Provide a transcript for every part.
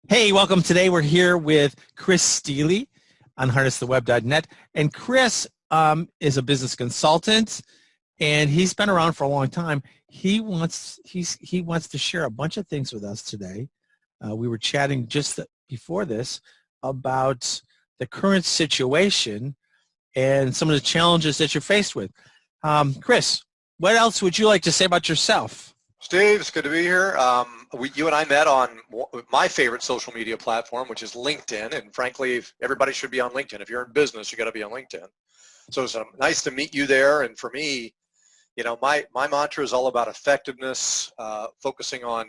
Hey, welcome. Today we're here with ChrisSteely on harnesstheweb.net. And Chris is a business consultant, and he's been around for a long time. He wants to share a bunch of things with us today. We were chatting just before this about the current situation and some of the challenges that you're faced with. Chris, what else would you like to say about yourself? Steve, it's good to be here. You and I met on my favorite social media platform, which is LinkedIn. And frankly, everybody should be on LinkedIn. If you're in business, you got to be on LinkedIn. So it's nice to meet you there. And for me, my mantra is all about effectiveness, focusing on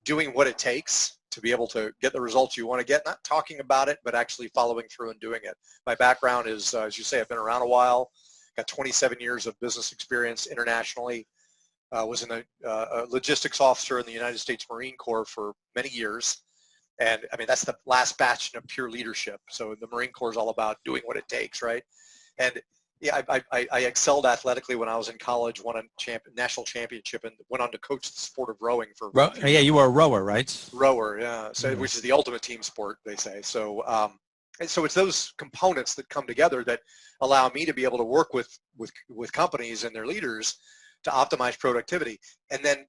doing what it takes to be able to get the results you want to get, not talking about it, but actually following through and doing it. My background is, as you say, I've been around a while, got 27 years of business experience internationally. Was a logistics officer in the United States Marine Corps for many years. And I mean, that's the last bastion of pure leadership. So the Marine Corps is all about doing what it takes, right? And yeah, I excelled athletically when I was in college, won a national championship, and went on to coach the sport of rowing for. Yeah, you were a rower, right? Rower, yeah. So which is the ultimate team sport, they say. So and so it's those components that come together that allow me to be able to work with companies and their leaders to optimize productivity. And then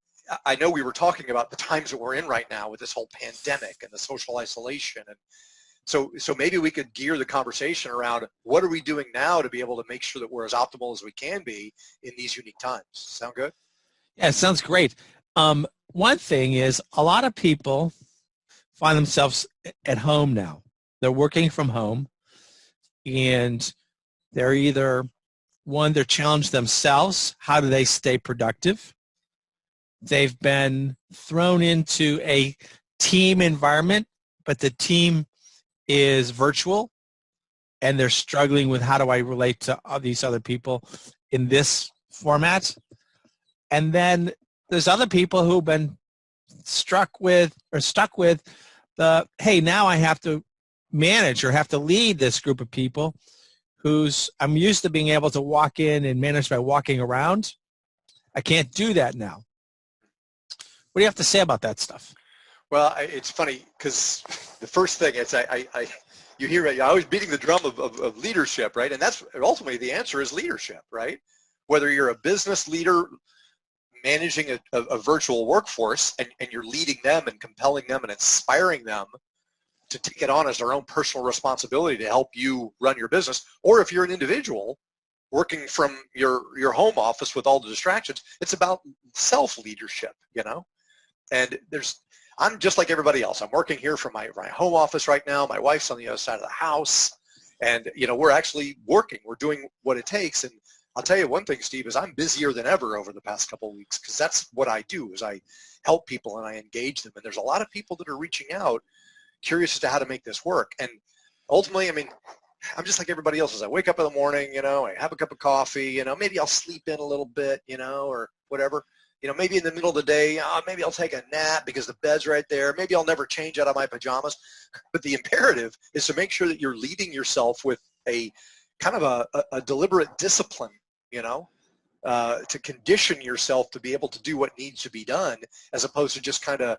I know we were talking about the times that we're in right now with this whole pandemic and the social isolation. And so maybe we could gear the conversation around what are we doing now to be able to make sure that we're as optimal as we can be in these unique times. Sound good? Yeah, it sounds great. One thing is a lot of people find themselves at home now. They're working from home, and they're either they're challenged themselves. How do they stay productive? They've been thrown into a team environment, but the team is virtual, and they're struggling with how do I relate to all these other people in this format. And then there's other people who've been stuck with the, hey, now I have to manage or have to lead this group of people I'm used to being able to walk in and manage by walking around. I can't do that now. What do you have to say about that stuff? Well, it's funny because the first thing is you hear it, you're always beating the drum of leadership, right? And that's ultimately the answer is leadership, right? Whether you're a business leader managing a virtual workforce and you're leading them and compelling them and inspiring them to take it on as their own personal responsibility to help you run your business, or if you're an individual working from your home office with all the distractions, it's about self-leadership, And I'm just like everybody else. I'm working here from my home office right now. My wife's on the other side of the house, and we're actually working. We're doing what it takes. And I'll tell you one thing, Steve, is I'm busier than ever over the past couple of weeks because that's what I do is I help people and I engage them. And there's a lot of people that are reaching out curious as to how to make this work. And ultimately, I mean, I'm just like everybody else. As I wake up in the morning, I have a cup of coffee, maybe I'll sleep in a little bit, or whatever. Maybe in the middle of the day, maybe I'll take a nap because the bed's right there. Maybe I'll never change out of my pajamas. But the imperative is to make sure that you're leading yourself with a kind of a deliberate discipline, to condition yourself to be able to do what needs to be done, as opposed to just kind of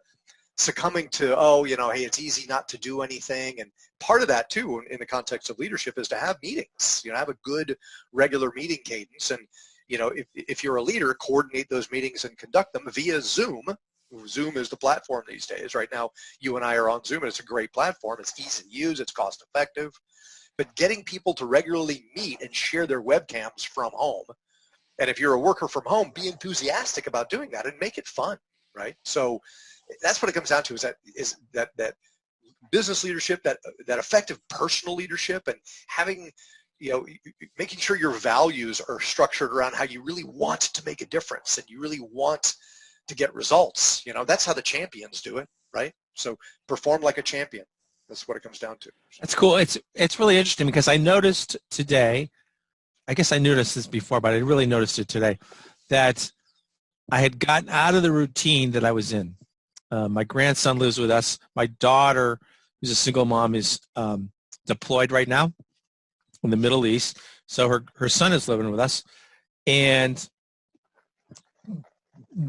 succumbing to, hey, it's easy not to do anything. And part of that too, in the context of leadership, is to have meetings, have a good regular meeting cadence. And, if you're a leader, coordinate those meetings and conduct them via Zoom. Zoom is the platform these days. Right now, you and I are on Zoom, and it's a great platform. It's easy to use. It's cost effective. But getting people to regularly meet and share their webcams from home. And if you're a worker from home, be enthusiastic about doing that and make it fun, right? So that's what it comes down to, is that business leadership, that effective personal leadership, and having, making sure your values are structured around how you really want to make a difference and you really want to get results. That's how the champions do it, right? So perform like a champion. That's what it comes down to. That's cool. It's really interesting because I noticed today, I guess I noticed this before, but I really noticed it today, that I had gotten out of the routine that I was in. My grandson lives with us. My daughter, who's a single mom, is deployed right now in the Middle East. So her son is living with us. And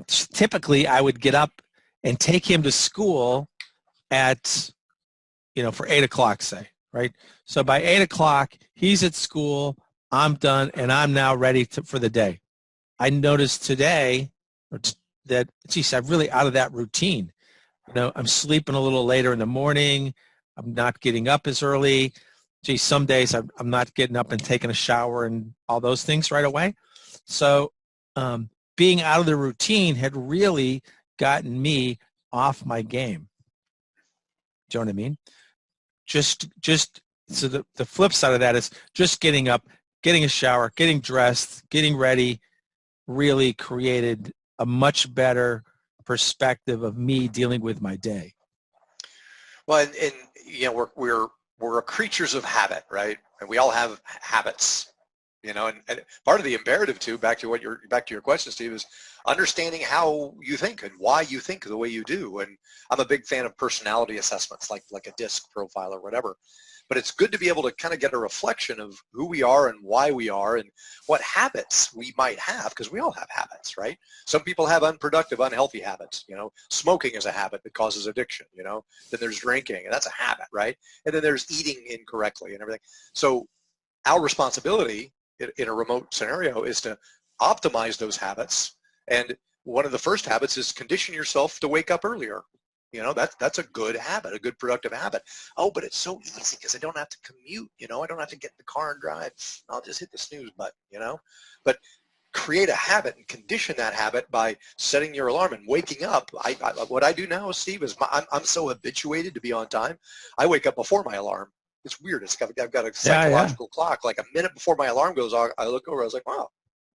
typically I would get up and take him to school at for 8 o'clock, say, right? So by 8 o'clock, he's at school, I'm done, and I'm now ready for the day. I noticed today that, geez, I'm really out of that routine. I'm sleeping a little later in the morning. I'm not getting up as early. Geez, some days I'm not getting up and taking a shower and all those things right away. So being out of the routine had really gotten me off my game. Do you know what I mean? Just so the flip side of that is just getting up, getting a shower, getting dressed, getting ready really created a much better perspective of me dealing with my day. Well, and we're creatures of habit, right? And we all have habits, and part of the imperative too, back to your question, Steve, is understanding how you think and why you think the way you do. And I'm a big fan of personality assessments, like a DISC profile or whatever. But it's good to be able to kind of get a reflection of who we are and why we are and what habits we might have, because we all have habits, right? Some people have unproductive, unhealthy habits. Smoking is a habit that causes addiction. Then there's drinking, and that's a habit, right? And then there's eating incorrectly and everything. So our responsibility in a remote scenario is to optimize those habits. And one of the first habits is condition yourself to wake up earlier. That's a good habit, a good productive habit. Oh, but it's so easy because I don't have to commute. I don't have to get in the car and drive. I'll just hit the snooze button. But create a habit and condition that habit by setting your alarm and waking up. What I do now, Steve, is I'm so habituated to be on time. I wake up before my alarm. It's weird. I've got a psychological clock. Like a minute before my alarm goes off, I look over. I was like, wow,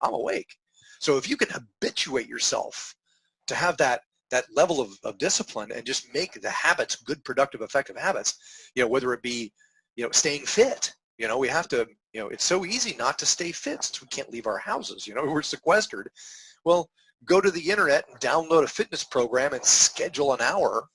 I'm awake. So if you can habituate yourself to have that level of discipline and just make the habits good, productive, effective habits, whether it be, staying fit, we have to, it's so easy not to stay fit since we can't leave our houses, we're sequestered. Well, go to the internet and download a fitness program and schedule an hour,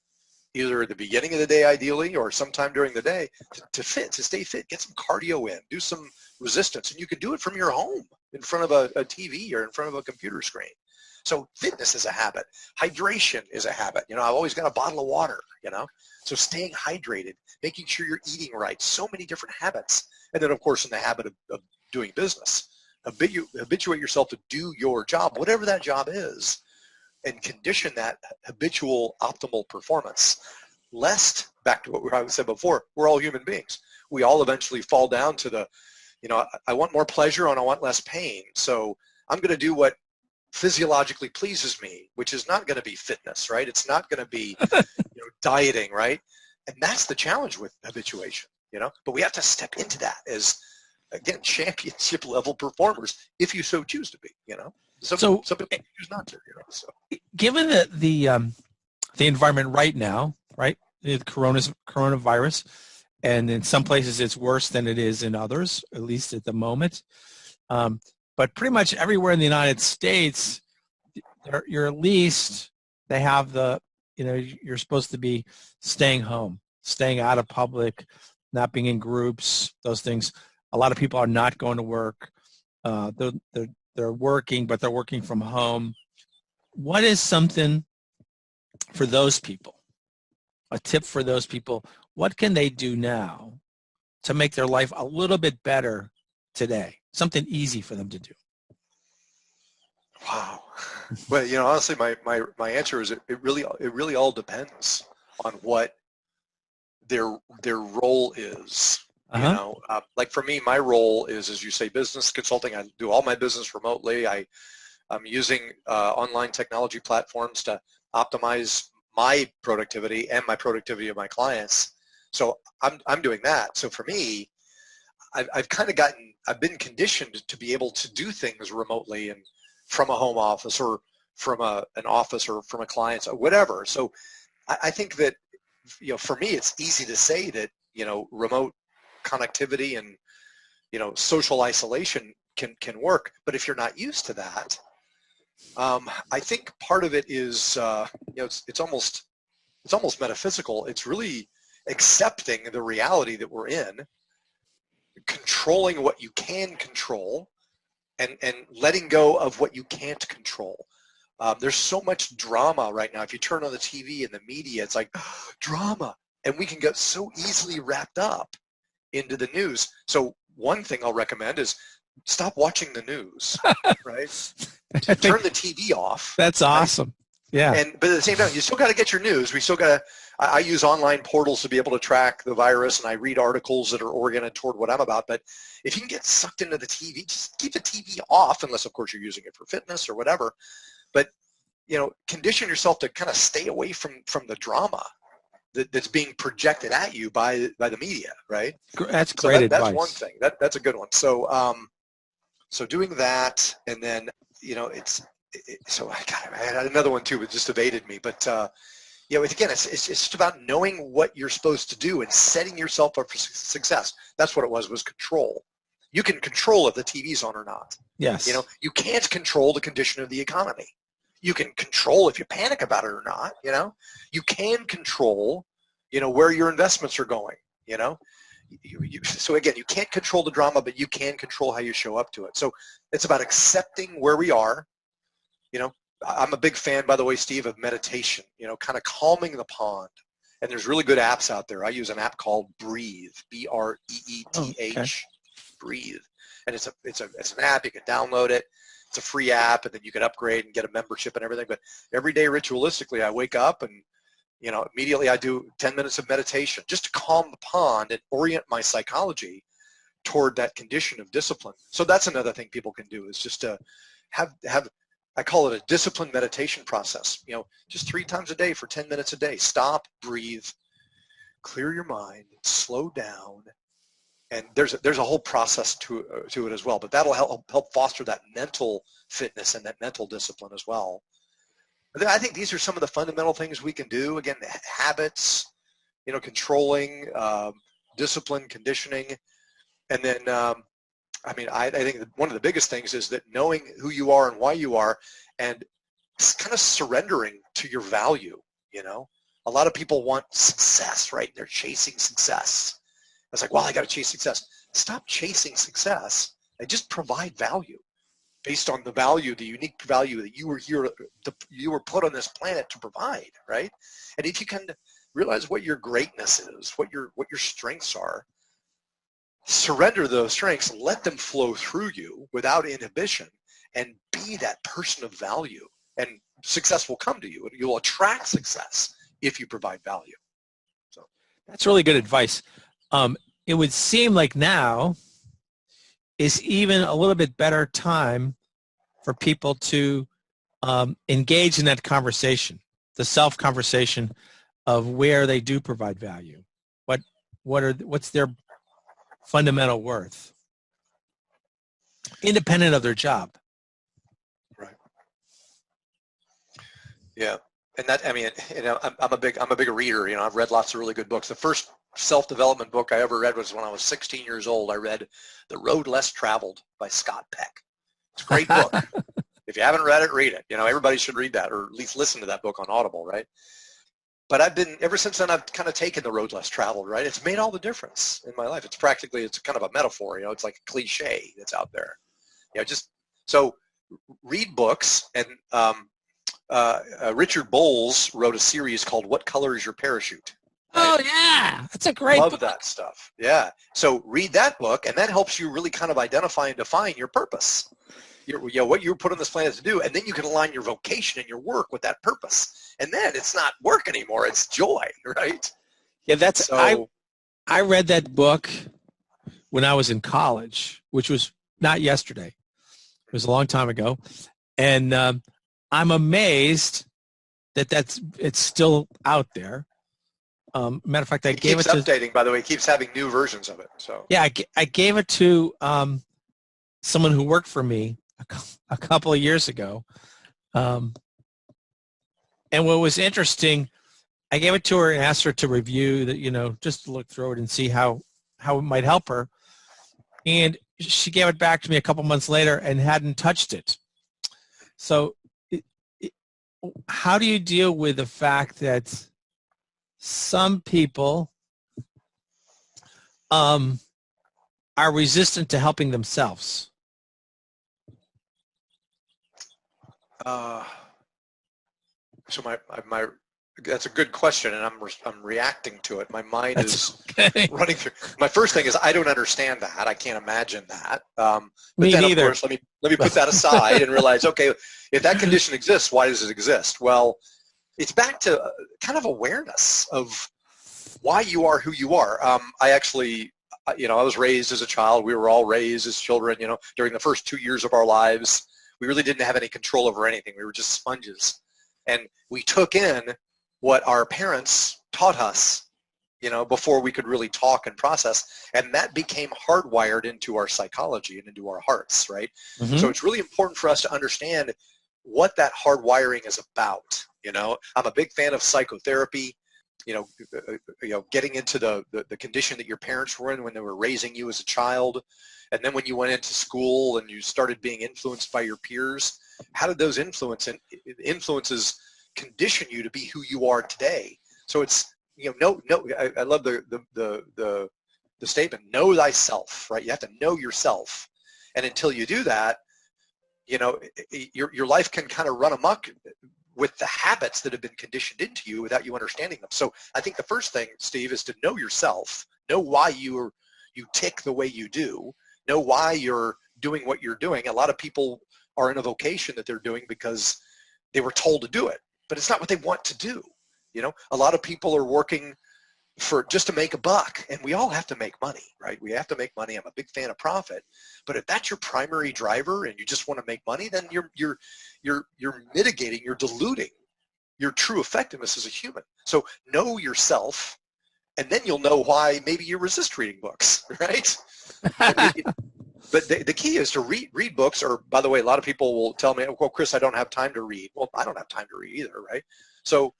either at the beginning of the day ideally or sometime during the day to stay fit, get some cardio in, do some resistance, and you can do it from your home in front of a TV or in front of a computer screen. So fitness is a habit. Hydration is a habit. I've always got a bottle of water, So staying hydrated, making sure you're eating right, so many different habits. And then, of course, in the habit of doing business, habituate yourself to do your job, whatever that job is, and condition that habitual optimal performance. Lest, back to what I said before, we're all human beings. We all eventually fall down to the, I want more pleasure and I want less pain. So I'm going to do what physiologically pleases me, which is not going to be fitness, right? It's not going to be dieting, right? And that's the challenge with habituation, but we have to step into that as, again, championship level performers if you so choose to be, some people choose not to, so. Given the environment right now, right, the coronavirus, and in some places it's worse than it is in others, at least at the moment, but pretty much everywhere in the United States, you're at least, they have you're supposed to be staying home, staying out of public, not being in groups, those things. A lot of people are not going to work. They're working, but they're working from home. What is something for those people, a tip for those people? What can they do now to make their life a little bit better today? Something easy for them to do. Wow. Well, honestly, my answer is it really all depends on what their role is. Like for me, my role is, as you say, business consulting. I do all my business remotely. I'm using online technology platforms to optimize my productivity and my productivity of my clients. So I'm doing that. So for me, I've been conditioned to be able to do things remotely and from a home office or from an office or from a client or whatever. So I think that, for me, it's easy to say that, remote connectivity and, social isolation can work. But if you're not used to that, I think part of it is, it's almost metaphysical. It's really accepting the reality that we're in, controlling what you can control, and letting go of what you can't control. There's so much drama right now. If you turn on the TV and the media, it's like drama. and we can get so easily wrapped up into the news. So one thing I'll recommend is stop watching the news, right? I think Turn the TV off. that's awesome. Right? Yeah. But at the same time, you still got to get your news. We still got to, I use online portals to be able to track the virus, and I read articles that are oriented toward what I'm about. But if you can get sucked into the TV, just keep the TV off, unless, of course, you're using it for fitness or whatever. But, condition yourself to kind of stay away from the drama that's being projected at you by the media, right? That's great advice. That's one thing. That's a good one. So so doing that, and then so I had another one too, but just evaded me. But again, it's just about knowing what you're supposed to do and setting yourself up for success. That's what it was control. You can control if the TV's on or not. Yes. You can't control the condition of the economy. You can control if you panic about it or not. You can control, where your investments are going. So again, you can't control the drama, but you can control how you show up to it. So it's about accepting where we are. I'm a big fan, by the way, Steve, of meditation. Kind of calming the pond. And there's really good apps out there. I use an app called Breathe, BREETH, okay. Breathe, and it's an app. You can download it. It's a free app, and then you can upgrade and get a membership and everything. But every day, ritualistically, I wake up and immediately I do 10 minutes of meditation just to calm the pond and orient my psychology toward that condition of discipline. So that's another thing people can do, is just to have I call it a disciplined meditation process. Just 3 times a day for 10 minutes a day. Stop, breathe, clear your mind, slow down. And there's a whole process to it as well, but that'll help foster that mental fitness and that mental discipline as well. But I think these are some of the fundamental things we can do. Again, habits, controlling, discipline, conditioning, and then I think that one of the biggest things is that knowing who you are and why you are, and kind of surrendering to your value. A lot of people want success, right? They're chasing success. It's like, well, I got to chase success. Stop chasing success and just provide value based on the value, the unique value that you were put on this planet to provide, right? And if you can realize what your greatness is, what your strengths are, surrender those strengths, let them flow through you without inhibition, and be that person of value. And success will come to you. You'll attract success if you provide value. So that's really good advice. It would seem like now is even a little bit better time for people to engage in that conversation, the self-conversation of where they do provide value. What's their fundamental worth, independent of their job. Right. Yeah. And that, I'm a big reader. I've read lots of really good books. The first self-development book I ever read was when I was 16 years old. I read The Road Less Traveled by Steve Peck. It's a great book. If you haven't read it, read it. Everybody should read that, or at least listen to that book on Audible, right? But ever since then, I've kind of taken the road less traveled, right? It's made all the difference in my life. It's kind of a metaphor, it's like a cliche that's out there. So read books, and Richard Bowles wrote a series called What Color is Your Parachute? Right? Oh, yeah. That's a great book. Love that stuff. Yeah. So read that book, and that helps you really kind of identify and define your purpose. What you were put on this planet to do, and then you can align your vocation and your work with that purpose. And then it's not work anymore, it's joy, right? Yeah, I read that book when I was in college, which was not yesterday. It was a long time ago. And I'm amazed that it's still out there. Matter of fact, I gave it to... It keeps updating, by the way. It keeps having new versions of it. So yeah, I gave it to someone who worked for me a couple of years ago. And what was interesting, I gave it to her and asked her to review that, just to look through it and see how it might help her. And she gave it back to me a couple months later and hadn't touched it. So how do you deal with the fact that some people are resistant to helping themselves? So my That's a good question, and I'm reacting to it. My mind is okay. running through. My first thing is I don't understand that. I can't imagine that. But Me then, neither. of course, let me put that aside and realize, okay, if that condition exists, why does it exist? Well, it's back to kind of awareness of why you are who you are. I actually, I was raised as a child. We were all raised as children. During the first 2 years of our lives, we really didn't have any control over anything. We were just sponges, and we took in what our parents taught us, before we could really talk and process, and that became hardwired into our psychology and into our hearts, right? Mm-hmm. So it's really important for us to understand what that hardwiring is about. I'm a big fan of psychotherapy, getting into the condition that your parents were in when they were raising you as a child, and then when you went into school and you started being influenced by your peers, how did those influences condition you to be who you are today? So it's I love the statement, know thyself, right? You have to know yourself, and until you do that, your life can kind of run amok with the habits that have been conditioned into you without you understanding them. So I think the first thing, Steve, is to know yourself, know why you tick the way you do, know why you're doing what you're doing. A lot of people are in a vocation that they're doing because they were told to do it, but it's not what they want to do. A lot of people are working for just to make a buck, and we all have to make money, right? We have to make money. I'm a big fan of profit, but if that's your primary driver and you just want to make money, then you're mitigating, you're diluting your true effectiveness as a human. So know yourself, and then you'll know why maybe you resist reading books, right? But the key is to read books. Or, by the way, a lot of people will tell me, well, Chris, I don't have time to read. Well, I don't have time to read either, right? So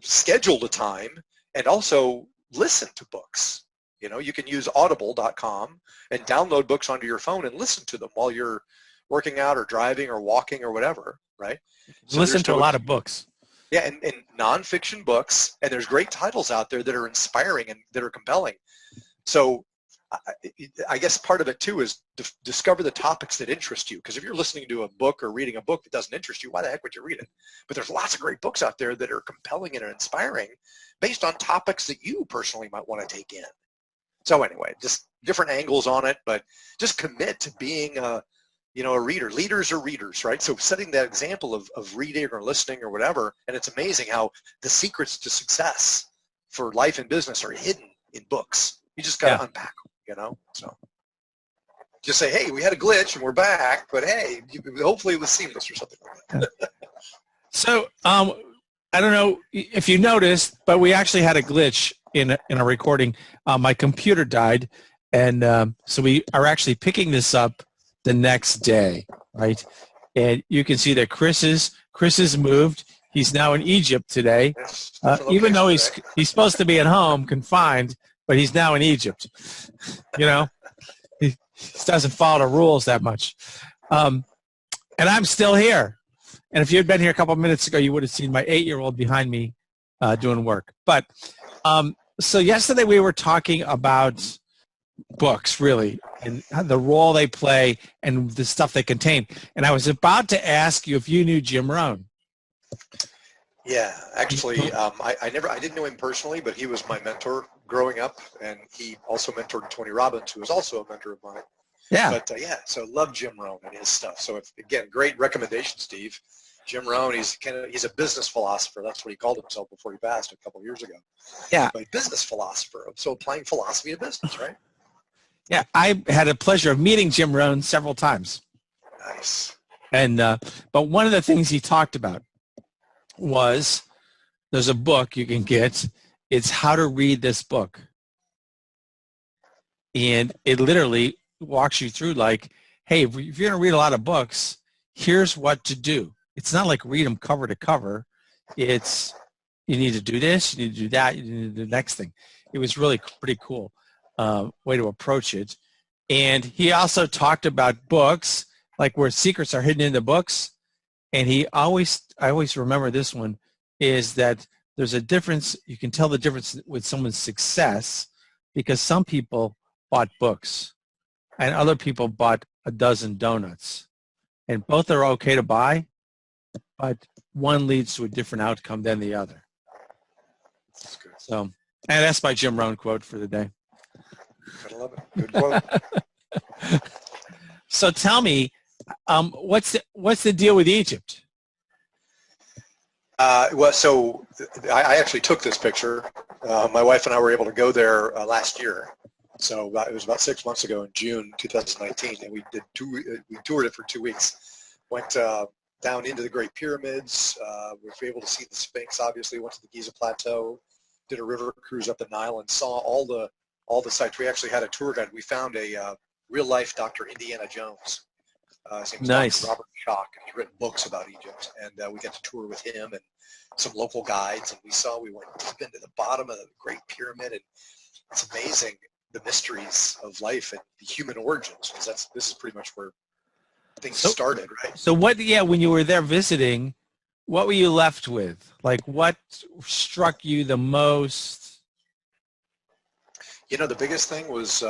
schedule the time, and also listen to books. You can use audible.com and download books onto your phone and listen to them while you're working out or driving or walking or whatever, right? So listen to a lot of books. Yeah, and nonfiction books, and there's great titles out there that are inspiring and that are compelling. So I guess part of it too is discover the topics that interest you, because if you're listening to a book or reading a book that doesn't interest you, why the heck would you read it? But there's lots of great books out there that are compelling and inspiring based on topics that you personally might want to take in. So anyway, just different angles on it, but just commit to being a reader. Leaders are readers, right? So setting that example of reading or listening or whatever, and it's amazing how the secrets to success for life and business are hidden in books. You just got to unpack them, So just say, hey, we had a glitch and we're back, but hey, hopefully it was seamless or something like that. So I don't know if you noticed, but we actually had a glitch in a recording. My computer died, and so we are actually picking this up the next day, right? And you can see that Chris is moved. He's now in Egypt today, even though he's supposed to be at home confined, but he's now in Egypt. He doesn't follow the rules that much. And I'm still here. And if you had been here a couple of minutes ago, you would have seen my 8-year-old behind me doing work. But so yesterday we were talking about books, really, and the role they play and the stuff they contain. And I was about to ask you if you knew Jim Rohn. Yeah, actually, I didn't know him personally, but he was my mentor growing up, and he also mentored Tony Robbins, who was also a mentor of mine. Yeah. But so love Jim Rohn and his stuff. So again, great recommendation, Steve. Jim Rohn, he's a business philosopher. That's what he called himself before he passed a couple of years ago. Yeah. But business philosopher, so applying philosophy to business, right? Yeah, I had a pleasure of meeting Jim Rohn several times. Nice. And but one of the things he talked about was there's a book you can get. It's How to Read This Book. And it literally walks you through like, hey, if you're going to read a lot of books, here's what to do. It's not like read them cover to cover. It's you need to do this, you need to do that, you need to do the next thing. It was really pretty cool way to approach it. And he also talked about books, like where secrets are hidden in the books. And I always remember this one, is that there's a difference. You can tell the difference with someone's success because some people bought books and other people bought a dozen donuts. And both are okay to buy, but one leads to a different outcome than the other. So, and that's my Jim Rohn quote for the day. Gotta love it. Good quote. So tell me, what's the deal with Egypt? Well, so I actually took this picture. My wife and I were able to go there last year. So it was about 6 months ago in June 2019, and we toured it for 2 weeks. Went down into the Great Pyramids. We were able to see the Sphinx. Obviously, went to the Giza Plateau. Did a river cruise up the Nile and saw all the sites. We actually had a tour guide. We found a real life Dr. Indiana Jones. His name is Nice. Dr. Robert Schock, and he's written books about Egypt. And we got to tour with him and some local guides, and we went deep into the bottom of the Great Pyramid, and it's amazing the mysteries of life and the human origins, because this is pretty much where things started, right? So when you were there visiting, what were you left with? Like, what struck you the most? You know, the biggest thing was,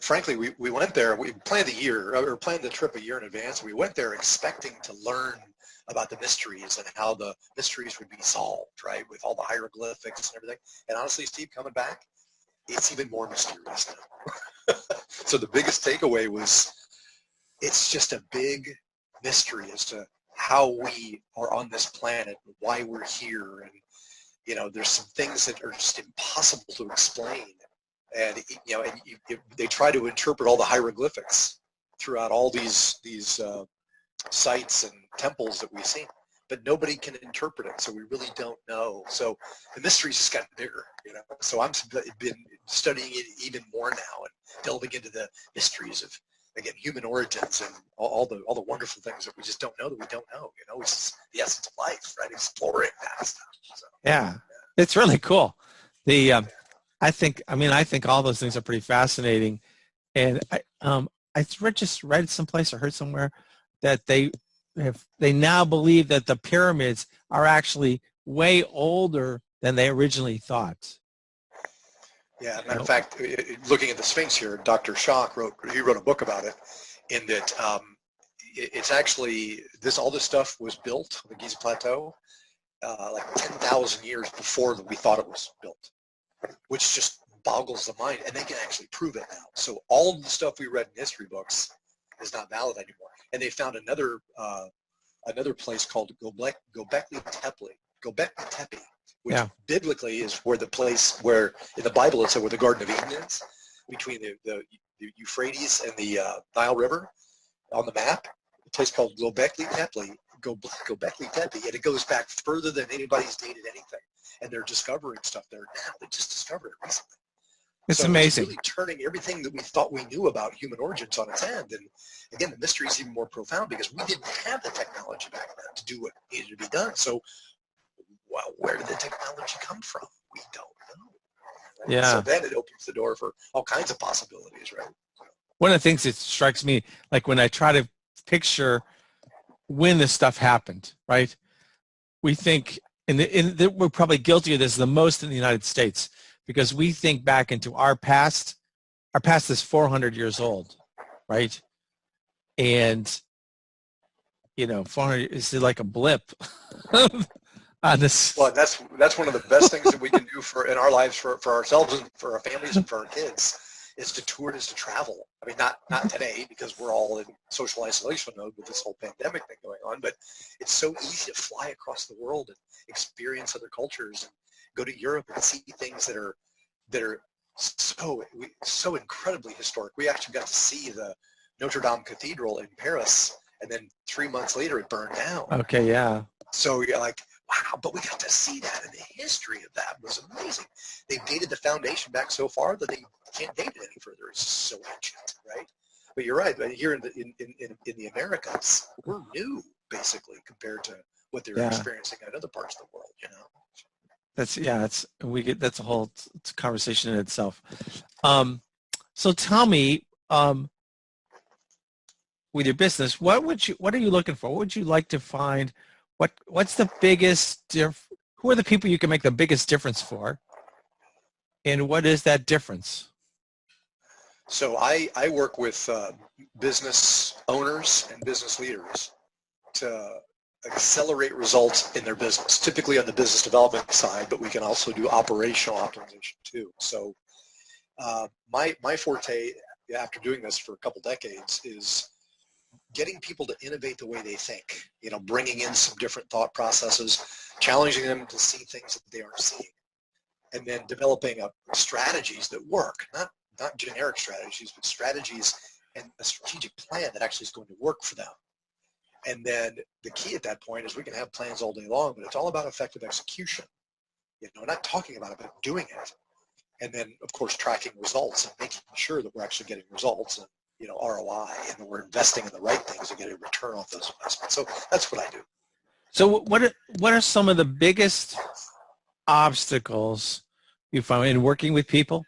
frankly, we went there, we planned the trip a year in advance. We went there expecting to learn about the mysteries and how the mysteries would be solved, right, with all the hieroglyphics and everything. And honestly, Steve, coming back, it's even more mysterious now. So the biggest takeaway was it's just a big mystery as to how we are on this planet, why we're here, and you know, there's some things that are just impossible to explain. And you know, they try to interpret all the hieroglyphics throughout all these sites and temples that we've seen, but nobody can interpret it, so we really don't know. So the mystery's just gotten bigger, you know. So I've been studying it even more now and delving into the mysteries of, again, human origins and all the wonderful things that we just don't know that we don't know, you know, which is the essence of life, right? Exploring that stuff. So, Yeah, it's really cool. I think all those things are pretty fascinating, and I just read someplace or heard somewhere that they now believe that the pyramids are actually way older than they originally thought. Yeah, matter of fact, looking at the Sphinx here, Dr. Schock wrote a book about it, in that it's actually all this stuff was built on the Giza Plateau like 10,000 years before we thought it was built, which just boggles the mind, and they can actually prove it now. So all the stuff we read in history books is not valid anymore. And they found another place called Göbekli Tepe, which biblically is where the place where in the Bible it said where the Garden of Eden is, between the Euphrates and the Nile River on the map. A place called Göbekli Tepe, and it goes back further than anybody's dated anything. And they're discovering stuff there now. They just discovered it recently. It's amazing. It's really turning everything that we thought we knew about human origins on its end. And again, the mystery is even more profound because we didn't have the technology back then to do what needed to be done. So, well, where did the technology come from? We don't know. Right? Yeah. So then it opens the door for all kinds of possibilities, right? One of the things that strikes me, like when I try to picture when this stuff happened, right? We think, we're probably guilty of this the most in the United States, because we think back into our past. Our past is 400 years old, right? And, you know, 400 is like a blip on this. Well, that's one of the best things that we can do in our lives for ourselves and for our families and for our kids is to tour, is to travel. I mean, not today because we're all in social isolation mode with this whole pandemic thing going on, but it's so easy to fly across the world and experience other cultures and go to Europe and see things that are so incredibly historic. We actually got to see the Notre Dame Cathedral in Paris, and then 3 months later it burned down. Okay, yeah. So you're like, wow, but we got to see that, and the history of that was amazing. They've dated the foundation back so far that they can't date it any further. It's just so ancient, right? But you're right. But here in the Americas, we're new basically compared to what they're experiencing in other parts of the world. You know. That's a whole conversation in itself. So tell me, with your business, what are you looking for? What would you like to find? What's the biggest who are the people you can make the biggest difference for? And what is that difference? So I work with business owners and business leaders to accelerate results in their business, typically on the business development side, but we can also do operational optimization too. So my forte after doing this for a couple decades is getting people to innovate the way they think, bringing in some different thought processes, challenging them to see things that they aren't seeing, and then developing strategies that work, not generic strategies, but strategies and a strategic plan that actually is going to work for them. And then the key at that point is we can have plans all day long, but it's all about effective execution. Not talking about it, but doing it. And then, of course, tracking results and making sure that we're actually getting results and, ROI, and that we're investing in the right things and getting a return off those investments. So that's what I do. So what are some of the biggest obstacles you find in working with people?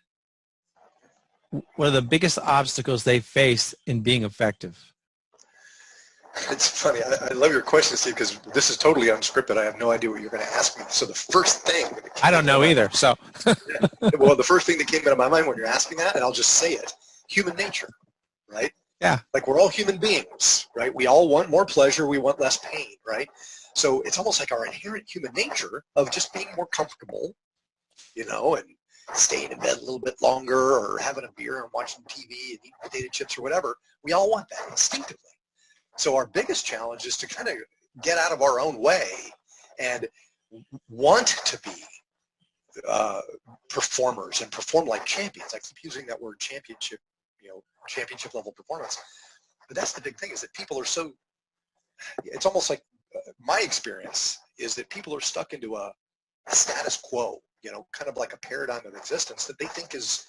What are the biggest obstacles they face in being effective? It's funny. I love your question, Steve, because this is totally unscripted. I have no idea what you're going to ask me. So the first thing... I don't know either, so... Well, the first thing that came into my mind when you're asking that, and I'll just say it, human nature, right? Yeah. Like we're all human beings, right? We all want more pleasure. We want less pain, right? So it's almost like our inherent human nature of just being more comfortable, and staying in bed a little bit longer or having a beer and watching TV and eating potato chips or whatever. We all want that instinctively. So our biggest challenge is to kind of get out of our own way and want to be performers and perform like champions. I keep using that word championship, championship level performance. But that's the big thing, is that people are so, it's almost like my experience is that people are stuck into a status quo, kind of like a paradigm of existence that they think is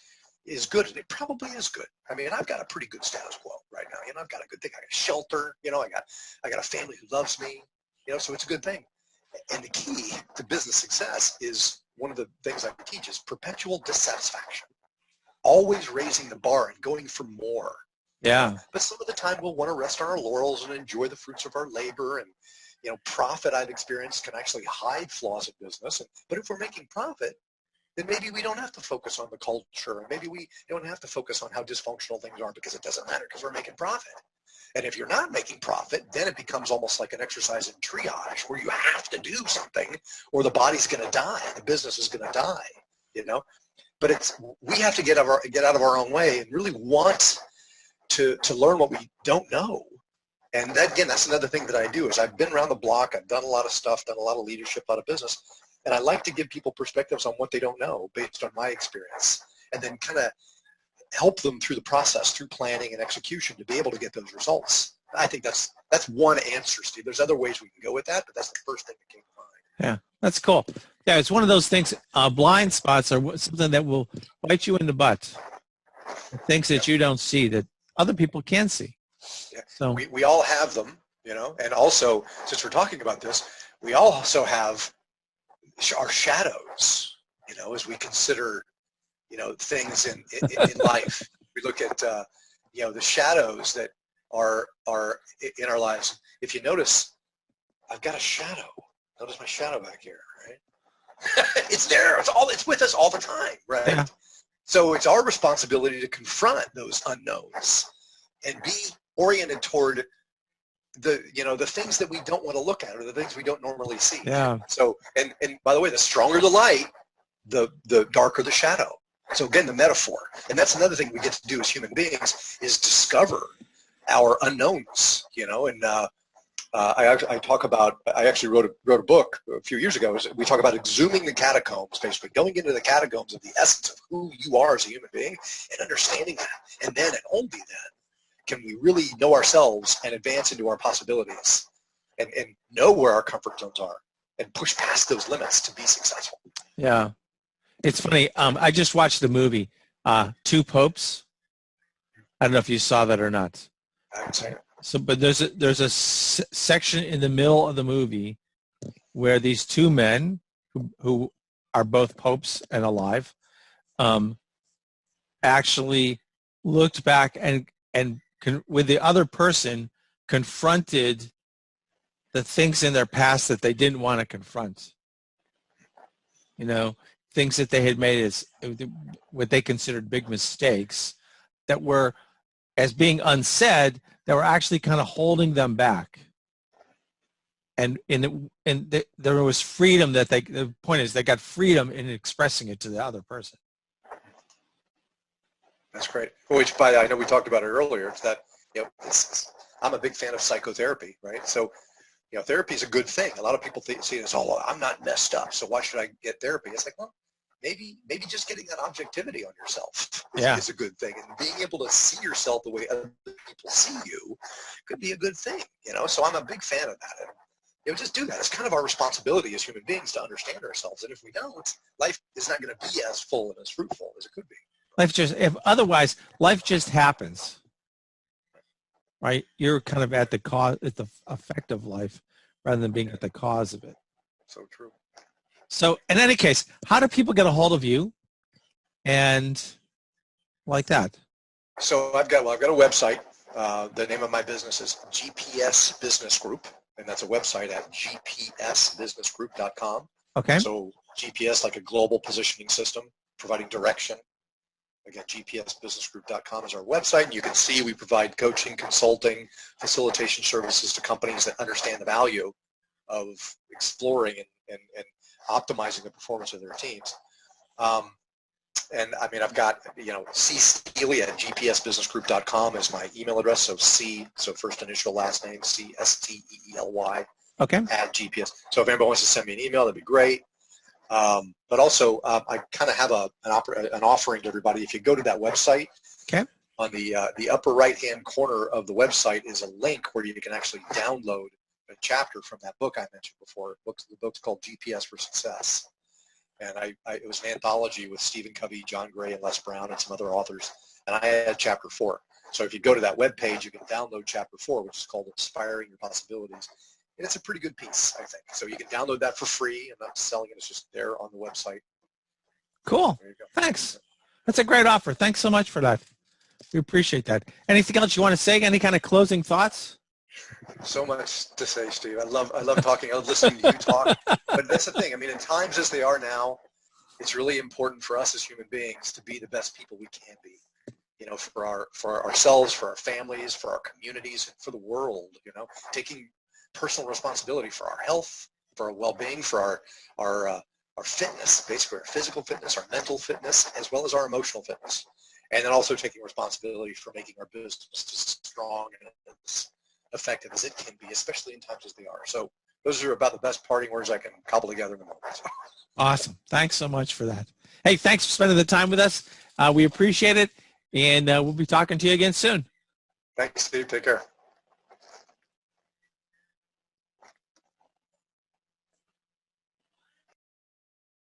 good, and it probably is good. I mean, I've got a pretty good status quo right now. I've got a good thing. I got shelter. I got a family who loves me. So it's a good thing. And the key to business success is one of the things I teach is perpetual dissatisfaction. Always raising the bar and going for more. Yeah. But some of the time we'll want to rest on our laurels and enjoy the fruits of our labor. And profit, I've experienced, can actually hide flaws in business. But if we're making profit, then maybe we don't have to focus on the culture, and maybe we don't have to focus on how dysfunctional things are, because it doesn't matter, because we're making profit. And if you're not making profit, then it becomes almost like an exercise in triage, where you have to do something or the body's going to die, the business is going to die, But we have to get out of our own way and really want to learn what we don't know. And that, again, that's another thing that I do, is I've been around the block, I've done a lot of stuff, done a lot of leadership, a lot of business. And I like to give people perspectives on what they don't know based on my experience, and then kind of help them through the process, through planning and execution, to be able to get those results. I think that's one answer, Steve. There's other ways we can go with that, but that's the first thing that came to mind. Yeah, that's cool. Yeah, it's one of those things, blind spots are something that will bite you in the butt. Things that you don't see that other people can see. Yeah. So we all have them, and also, since we're talking about this, we all also have our shadows, as we consider, things in life. We look at, the shadows that are in our lives. If you notice, I've got a shadow. Notice my shadow back here, right? It's there. It's with us all the time, right? Yeah. So it's our responsibility to confront those unknowns and be oriented toward the things that we don't want to look at, or the things we don't normally see. Yeah. So, and by the way, the stronger the light, the darker the shadow. So again, the metaphor. And that's another thing we get to do as human beings, is discover our unknowns, and I talk about, I actually wrote a book a few years ago. We talk about exhuming the catacombs, basically going into the catacombs of the essence of who you are as a human being, and understanding that. And then, and only then, can we really know ourselves and advance into our possibilities, and know where our comfort zones are, and push past those limits to be successful. Yeah. It's funny. I just watched the movie, Two Popes. I don't know if you saw that or not. I haven't seen it. So, but there's a section in the middle of the movie where these two men who are both popes and alive, actually looked back and with the other person confronted the things in their past that they didn't want to confront. Things that they had made as what they considered big mistakes that were, as being unsaid, that were actually kind of holding them back. there was freedom that the point is they got freedom in expressing it to the other person. That's great. Which, by the way, I know we talked about it earlier. It's that, I'm a big fan of psychotherapy, right? So, therapy is a good thing. A lot of people see it as, oh, I'm not messed up, so why should I get therapy? It's like, well, maybe just getting that objectivity on yourself is a good thing. And being able to see yourself the way other people see you could be a good thing, So I'm a big fan of that. And, just do that. It's kind of our responsibility as human beings to understand ourselves. And if we don't, life is not going to be as full and as fruitful as it could be. Otherwise, life just happens, right? You're kind of at the effect of life rather than being at the cause of it. So true. So in any case, how do people get a hold of you and like that? So I've got a website. The name of my business is GPS Business Group, and that's a website at gpsbusinessgroup.com. Okay. So GPS, like a global positioning system, providing direction. Again, gpsbusinessgroup.com is our website. You can see we provide coaching, consulting, facilitation services to companies that understand the value of exploring and optimizing the performance of their teams. And I mean, I've got, ChrisSteely at gpsbusinessgroup.com is my email address. So first initial, last name, ChrisSteely. Okay. At GPS. So if anybody wants to send me an email, that'd be great. But also, I kind of have an offering to everybody. If you go to that website, okay, on the upper right-hand corner of the website is a link where you can actually download a chapter from that book I mentioned before. The book's called GPS for Success. And it was an anthology with Stephen Covey, John Gray, and Les Brown, and some other authors. And I had chapter 4. So if you go to that webpage, you can download chapter 4, which is called Inspiring Your Possibilities. And it's a pretty good piece, I think. So you can download that for free. I'm not selling it. It's just there on the website. Cool. There you go. Thanks. That's a great offer. Thanks so much for that. We appreciate that. Anything else you want to say? Any kind of closing thoughts? So much to say, Steve. I love talking. I love listening to you talk. But that's the thing. I mean, in times as they are now, it's really important for us as human beings to be the best people we can be. For ourselves, for our families, for our communities, and for the world. Taking personal responsibility for our health, for our well-being, for our fitness, basically our physical fitness, our mental fitness, as well as our emotional fitness. And then also taking responsibility for making our business as strong and as effective as it can be, especially in times as they are. So those are about the best parting words I can cobble together in the moment. So. Awesome. Thanks so much for that. Hey, thanks for spending the time with us. We appreciate it, and we'll be talking to you again soon. Thanks, Steve. Take care.